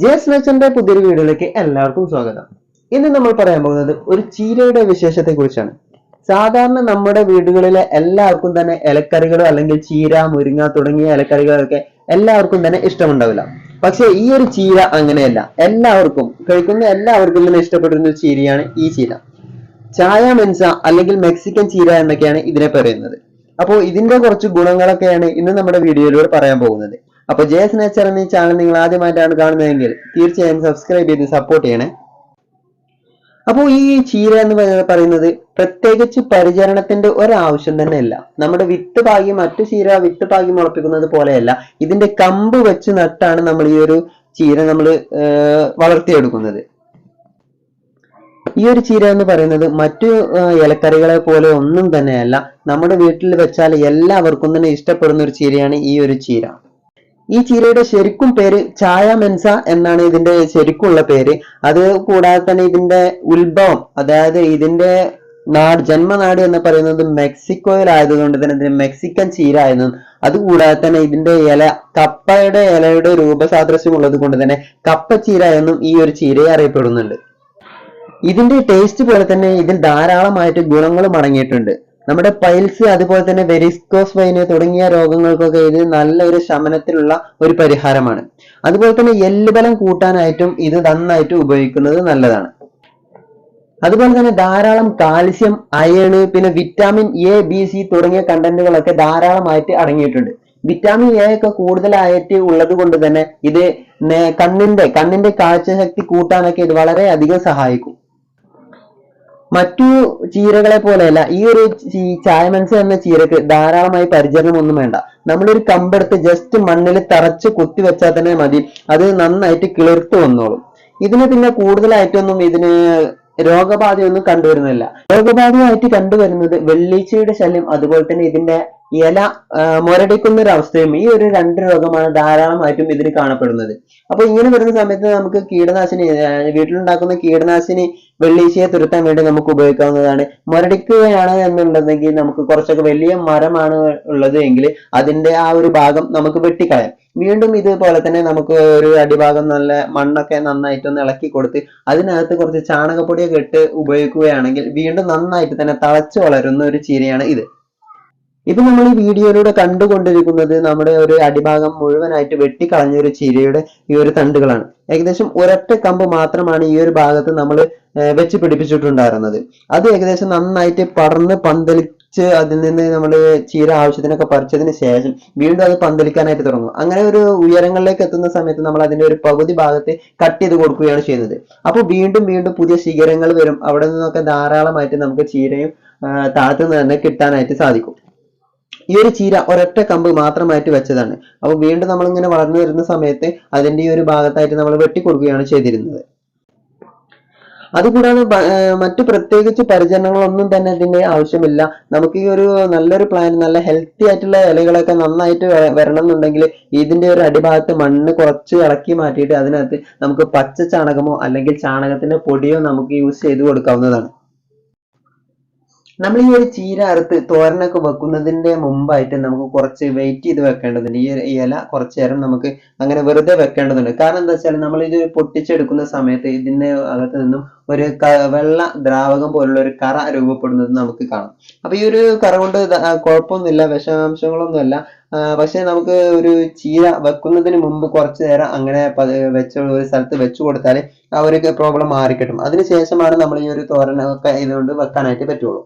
ജെസ് നെച്ചറിന്റെ പുതിയൊരു വീഡിയോയിലേക്ക് എല്ലാവർക്കും സ്വാഗതം. ഇന്ന് നമ്മൾ പറയാൻ പോകുന്നത് ഒരു ചീരയുടെ വിശേഷത്തെ കുറിച്ചാണ്. സാധാരണ നമ്മുടെ വീടുകളിലെ എല്ലാവർക്കും തന്നെ ഇലക്കറികളോ അല്ലെങ്കിൽ ചീര, മുരിങ്ങ തുടങ്ങിയ ഇലക്കറികളൊക്കെ എല്ലാവർക്കും തന്നെ ഇഷ്ടമുണ്ടാവില്ല. പക്ഷെ ഈ ഒരു ചീര അങ്ങനെയല്ല. കഴിക്കുന്ന എല്ലാവർക്കും തന്നെ ഇഷ്ടപ്പെടുന്ന ഒരു ചീരയാണ് ഈ ചീര. ചായ മെൻസ അല്ലെങ്കിൽ മെക്സിക്കൻ ചീര എന്നൊക്കെയാണ് ഇതിനെ പറയുന്നത്. അപ്പോൾ ഇതിന്റെ കുറച്ച് ഗുണങ്ങളൊക്കെയാണ് ഇന്ന് നമ്മുടെ വീഡിയോയിലൂടെ പറയാൻ പോകുന്നത്. അപ്പൊ ജെസ് നേച്ചർ എന്ന ഈ ചാനൽ നിങ്ങൾ ആദ്യമായിട്ടാണ് കാണുന്നതെങ്കിൽ തീർച്ചയായും സബ്സ്ക്രൈബ് ചെയ്ത് സപ്പോർട്ട് ചെയ്യണേ. അപ്പോൾ ഈ ചീര എന്ന് പറയുന്നത് പ്രത്യേകിച്ച് പരിചരണത്തിന്റെ ഒരാവശ്യം തന്നെ ഇല്ല. നമ്മുടെ വിത്ത് പാകി മറ്റു ചീര വിത്ത് പാകി മുളപ്പിക്കുന്നത് പോലെയല്ല. ഇതിന്റെ കമ്പ് വെച്ച് നട്ടാണ് നമ്മൾ ഈ ഒരു ചീര നമ്മൾ വളർത്തിയെടുക്കുന്നത്. ഈ ഒരു ചീര എന്ന് പറയുന്നത് മറ്റു ഇലക്കറികളെ പോലെ ഒന്നും തന്നെയല്ല. നമ്മുടെ വീട്ടിൽ വെച്ചാൽ എല്ലാവർക്കും തന്നെ ഇഷ്ടപ്പെടുന്ന ഒരു ചീരയാണ് ഈ ഒരു ചീര. ഈ ചീരയുടെ ശരിക്കും പേര് ചായ മെൻസ എന്നാണ് ഇതിന്റെ ശരിക്കുള്ള പേര്. അത് കൂടാതെ തന്നെ ഇതിന്റെ ഉത്ഭവം, അതായത് ഇതിന്റെ ജന്മനാട് എന്ന് പറയുന്നത് മെക്സിക്കോയിലായതുകൊണ്ട് തന്നെ ഇതിന് മെക്സിക്കൻ ചീര എന്നും, അതുകൂടാതെ തന്നെ ഇതിന്റെ കപ്പയുടെ ഇലയുടെ രൂപസാദൃശ്യം ഉള്ളത് കൊണ്ട് തന്നെ കപ്പച്ചീര എന്നും ഈ ഒരു ചീരയെ അറിയപ്പെടുന്നുണ്ട്. ഇതിന്റെ ടേസ്റ്റ് പോലെ തന്നെ ഇതിൽ ധാരാളമായിട്ട് ഗുണങ്ങളും അടങ്ങിയിട്ടുണ്ട്. നമ്മുടെ പൈൽസ്, അതുപോലെ തന്നെ വെരിസ്കോസ് വെയിന് തുടങ്ങിയ രോഗങ്ങൾക്കൊക്കെ ഇത് നല്ലൊരു ശമനത്തിലുള്ള ഒരു പരിഹാരമാണ്. അതുപോലെ തന്നെ എല്ലുബലം കൂട്ടാനായിട്ടും ഇത് നന്നായിട്ട് ഉപയോഗിക്കുന്നത് നല്ലതാണ്. അതുപോലെ തന്നെ ധാരാളം കാൽസ്യം, അയണ്, പിന്നെ വിറ്റാമിൻ എ, ബി, സി തുടങ്ങിയ കണ്ടന്റുകളൊക്കെ ധാരാളമായിട്ട് അടങ്ങിയിട്ടുണ്ട്. വിറ്റാമിൻ എ ഒക്കെ കൂടുതലായിട്ട് ഉള്ളത് കൊണ്ട് തന്നെ ഇത് കണ്ണിന്റെ കാഴ്ചശക്തി കൂട്ടാനൊക്കെ ഇത് വളരെ അധികം സഹായിക്കും. മറ്റു ചീരകളെ പോലെയല്ല ഈ ഒരു ചായമൻസ എന്ന ചീരക്ക് ധാരാളമായി പരിചരണം ഒന്നും വേണ്ട. നമ്മളൊരു കമ്പെടുത്ത് ജസ്റ്റ് മണ്ണിൽ തറച്ച് കുത്തി വെച്ചാൽ തന്നെ മതി, അത് നന്നായിട്ട് കിളിർത്ത് വന്നോളും. ഇതിന് പിന്നെ കൂടുതലായിട്ടൊന്നും ഇതിന് രോഗബാധയൊന്നും കണ്ടുവരുന്നില്ല. രോഗബാധയായിട്ട് കണ്ടുവരുന്നത് വെള്ളീച്ചയുടെ ശല്യം, അതുപോലെ തന്നെ ഇതിന്റെ ഇല മുരടിക്കുന്ന ഒരു അവസ്ഥയും, ഈ ഒരു രണ്ട് രോഗമാണ് ധാരാളമായിട്ടും ഇതിന് കാണപ്പെടുന്നത്. അപ്പൊ ഇങ്ങനെ വരുന്ന സമയത്ത് നമുക്ക് കീടനാശിനി, വീട്ടിലുണ്ടാക്കുന്ന കീടനാശിനി വെള്ളീച്ചയെ തുരത്താൻ വേണ്ടി നമുക്ക് ഉപയോഗിക്കാവുന്നതാണ്. മുരടിക്കുകയാണ് എന്നുണ്ടെങ്കിൽ നമുക്ക് കുറച്ചൊക്കെ വലിയ മരമാണ് ഉള്ളത് എങ്കിൽ അതിന്റെ ആ ഒരു ഭാഗം നമുക്ക് വെട്ടിക്കളയാം. വീണ്ടും ഇതുപോലെ തന്നെ നമുക്ക് ഒരു അടിഭാഗം നല്ല മണ്ണൊക്കെ നന്നായിട്ടൊന്ന് ഇളക്കി കൊടുത്ത് അതിനകത്ത് കുറച്ച് ചാണകപ്പൊടിയൊക്കെ ഇട്ട് ഉപയോഗിക്കുകയാണെങ്കിൽ വീണ്ടും നന്നായിട്ട് തന്നെ തഴച്ചു വളരുന്ന ഒരു ചീരയാണ് ഇത്. ഇപ്പൊ നമ്മൾ ഈ വീഡിയോയിലൂടെ കണ്ടുകൊണ്ടിരിക്കുന്നത് നമ്മുടെ ഒരു അടിഭാഗം മുഴുവനായിട്ട് വെട്ടിക്കളഞ്ഞ ഒരു ചീരയുടെ ഈ ഒരു തണ്ടുകളാണ്. ഏകദേശം ഒരൊറ്റ കമ്പ് മാത്രമാണ് ഈ ഒരു ഭാഗത്ത് നമ്മൾ വെച്ച് പിടിപ്പിച്ചിട്ടുണ്ടായിരുന്നത്. അത് ഏകദേശം നന്നായിട്ട് പടർന്ന് പന്തലിച്ച് അതിൽ നിന്ന് നമ്മൾ ചീര ആവശ്യത്തിനൊക്കെ പറിച്ചതിന് ശേഷം വീണ്ടും അത് പന്തലിക്കാനായിട്ട് തുടങ്ങും. അങ്ങനെ ഒരു ഉയരങ്ങളിലേക്ക് എത്തുന്ന സമയത്ത് നമ്മൾ അതിന്റെ ഒരു പകുതി ഭാഗത്ത് കട്ട് ചെയ്ത് കൊടുക്കുകയാണ് ചെയ്യുന്നത്. അപ്പോൾ വീണ്ടും വീണ്ടും പുതിയ ശിഖരങ്ങൾ വരും. അവിടെ നിന്നൊക്കെ ധാരാളമായിട്ട് നമുക്ക് ചീരയും താഴത്തു നിന്ന് തന്നെ കിട്ടാനായിട്ട് സാധിക്കും. ഈ ഒരു ചീര ഒരൊറ്റ കമ്പ് മാത്രമായിട്ട് വെച്ചതാണ്. അപ്പൊ വീണ്ടും നമ്മളിങ്ങനെ വളർന്നു വരുന്ന സമയത്ത് അതിന്റെ ഈ ഒരു ഭാഗത്തായിട്ട് നമ്മൾ വെട്ടിക്കൊടുക്കുകയാണ് ചെയ്തിരുന്നത്. അതുകൂടാതെ മറ്റു പ്രത്യേകിച്ച് പരിചരണങ്ങളൊന്നും തന്നെ ഇതിന്റെ ആവശ്യമില്ല. നമുക്ക് ഈ ഒരു നല്ലൊരു പ്ലാന്റ്, നല്ല ഹെൽത്തി ആയിട്ടുള്ള ഇലകളൊക്കെ നന്നായിട്ട് വരണം എന്നുണ്ടെങ്കിൽ ഇതിന്റെ ഒരു അടിഭാഗത്ത് മണ്ണ് കുറച്ച് ഇളക്കി മാറ്റിയിട്ട് അതിനകത്ത് നമുക്ക് പച്ച ചാണകമോ അല്ലെങ്കിൽ ചാണകത്തിന്റെ പൊടിയോ നമുക്ക് യൂസ് ചെയ്ത് കൊടുക്കാവുന്നതാണ്. നമ്മൾ ഈ ഒരു ചീര അറുത്ത് തോരനൊക്കെ വെക്കുന്നതിന്റെ മുമ്പായിട്ട് നമുക്ക് കുറച്ച് വെയിറ്റ് ചെയ്ത് വെക്കേണ്ടതുണ്ട്. ഈ ഇല കുറച്ചു നേരം നമുക്ക് അങ്ങനെ വെറുതെ വെക്കേണ്ടതുണ്ട്. കാരണം എന്താ വെച്ചാൽ നമ്മൾ ഇത് പൊട്ടിച്ചെടുക്കുന്ന സമയത്ത് ഇതിന്റെ അകത്ത് നിന്നും ഒരു വെള്ള ദ്രാവകം പോലുള്ള ഒരു കറ രൂപപ്പെടുന്നത് നമുക്ക് കാണാം. അപ്പൊ ഈ ഒരു കറ കൊണ്ട് കുഴപ്പമൊന്നുമില്ല, വിഷാംശങ്ങളൊന്നുമല്ല. പക്ഷെ നമുക്ക് ഒരു ചീര വെക്കുന്നതിന് മുമ്പ് കുറച്ചു നേരം അങ്ങനെ ഒരു സ്ഥലത്ത് വെച്ചു കൊടുത്താൽ ആ ഒരു പ്രോബ്ലം മാറിക്കിട്ടും. അതിനുശേഷമാണ് നമ്മൾ ഈ ഒരു തോരനൊക്കെ ഇതുകൊണ്ട് വെക്കാനായിട്ട് പറ്റുള്ളൂ.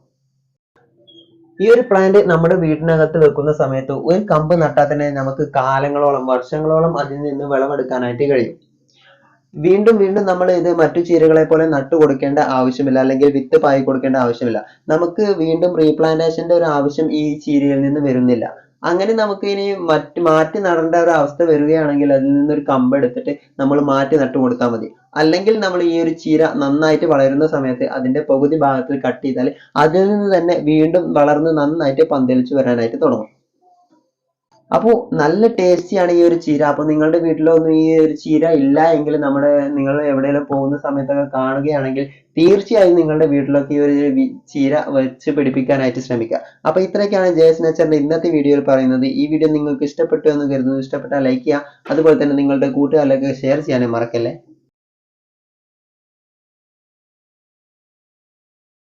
ഈ ഒരു പ്ലാന്റ് നമ്മുടെ വീടിനകത്ത് വെക്കുന്ന സമയത്ത് ഒരു കമ്പ് നട്ടാൽ തന്നെ നമുക്ക് കാലങ്ങളോളം, വർഷങ്ങളോളം അതിൽ നിന്ന് വിളവെടുക്കാനായിട്ട് കഴിയും. വീണ്ടും വീണ്ടും നമ്മൾ ഇത് മറ്റു ചീരകളെ പോലെ നട്ടു കൊടുക്കേണ്ട ആവശ്യമില്ല, അല്ലെങ്കിൽ വിത്ത് പായി കൊടുക്കേണ്ട ആവശ്യമില്ല. നമുക്ക് വീണ്ടും റീപ്ലാന്റേഷന്റെ ഒരു ആവശ്യം ഈ ചീരയിൽ നിന്ന് വരുന്നില്ല. അങ്ങനെ നമുക്ക് ഇനി മാറ്റി നടേണ്ട ഒരു അവസ്ഥ വരികയാണെങ്കിൽ അതിൽ നിന്നൊരു കമ്പ് എടുത്തിട്ട് നമ്മൾ മാറ്റി നട്ടു കൊടുത്താൽ മതി. അല്ലെങ്കിൽ നമ്മൾ ഈ ഒരു ചീര നന്നായിട്ട് വളരുന്ന സമയത്ത് അതിന്റെ പകുതി ഭാഗത്തിൽ കട്ട് ചെയ്താൽ അതിൽ നിന്ന് തന്നെ വീണ്ടും വളർന്ന് നന്നായിട്ട് പന്തലിച്ചു വരാനായിട്ട് തുടങ്ങും. അപ്പോൾ നല്ല ടേസ്റ്റിയാണ് ഈ ഒരു ചീര. അപ്പോൾ നിങ്ങളുടെ വീട്ടിലൊന്നും ഈ ഒരു ചീര ഇല്ല എങ്കിൽ നിങ്ങൾ എവിടെയെങ്കിലും പോകുന്ന സമയത്തൊക്കെ കാണുകയാണെങ്കിൽ തീർച്ചയായും നിങ്ങളുടെ വീട്ടിലൊക്കെ ഈ ഒരു ചീര വെച്ച് പിടിപ്പിക്കാനായിട്ട് ശ്രമിക്കുക. അപ്പോൾ ഇത്രയൊക്കെയാണ് ജെഎസ് നേച്ചറിന്റെ ഇന്നത്തെ വീഡിയോയിൽ പറയുന്നത്. ഈ വീഡിയോ നിങ്ങൾക്ക് ഇഷ്ടപ്പെട്ടു എന്ന് കരുതുന്നു. ഇഷ്ടപ്പെട്ടാൽ ലൈക്ക് ചെയ്യുക, അതുപോലെ തന്നെ നിങ്ങളുടെ കൂട്ടുകാരിലേക്ക് ഷെയർ ചെയ്യാനും മറക്കല്ലേ.